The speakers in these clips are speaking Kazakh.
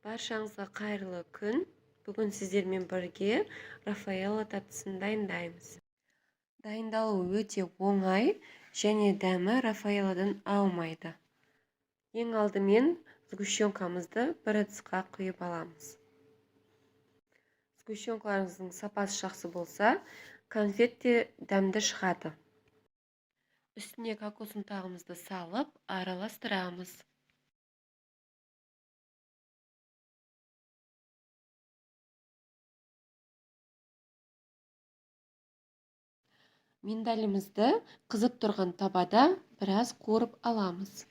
Баршаңызға қайырлы күн. Бүгін сіздермен бірге Рафаэлло таттысын дайындаймыз. Дайындалуы өте оңай және дәмі Рафаэллодан аумайды. Ең алдымен сгущенкамызды бір ыдысқа құйып аламыз. Сгущенкаларыңыздың сапасы жақсы болса, конфет те дәмді шығады. Үстіне кокос ұнтағымызды салып, араластырамыз. Миндалімізді қызып тұрған табада біраз қуырып аламыз.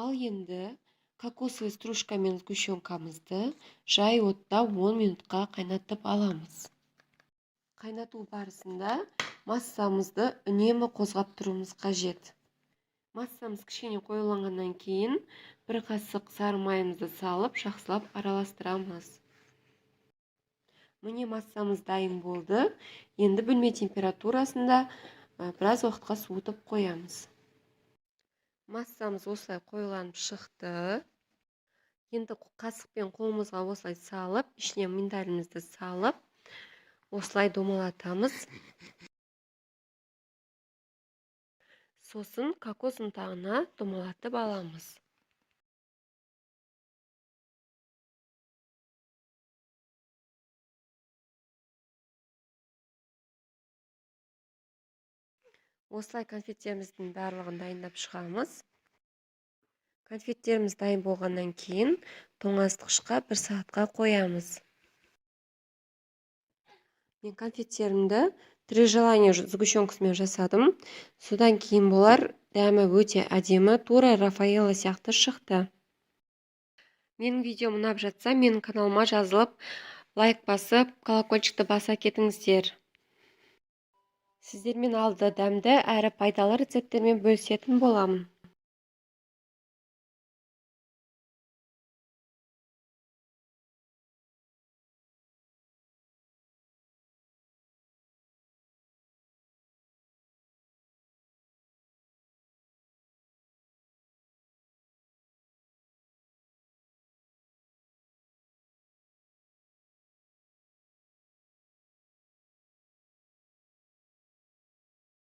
Ал енді кокосовый стружка мен сгущенкамызды жай отта 10 минутқа қайнатып аламыз. Қайнату барысында массамызды үнемі қозғап тұруымыз қажет. Массамыз кішкене қоюланғаннан кейін бір қасық сары майымызды салып, жақсылап араластырамыз. Міне массамыз дайын болды. Енді бөлме температурасында біраз уақытқа суытып қоямыз. Массамыз осылай қоюланып шықты. Енді қасықпен қолымызға осылай салып, ішіне миндалімізді салып, осылай домалатамыз. Сосын кокос ұнтағына домалатып аламыз. Осылай конфеттеріміздің барлығын дайындап шығамыз. Конфеттеріміз дайын болғаннан кейін тоңазытқышқа 1 сағатқа қоямыз. Мен конфеттерімді 3 желания сгущенкасымен жасадым. Содан кейін болар дәмі өте әдемі, тура Рафаэлло сияқты шықты. Менің видеом ұнап жатса, менің каналыма жазылып, лайк басып, колокольчикті баса кетіңіздер. Сіздермен алда дәмді әрі пайдалы рецепттермен бөлісетін боламын.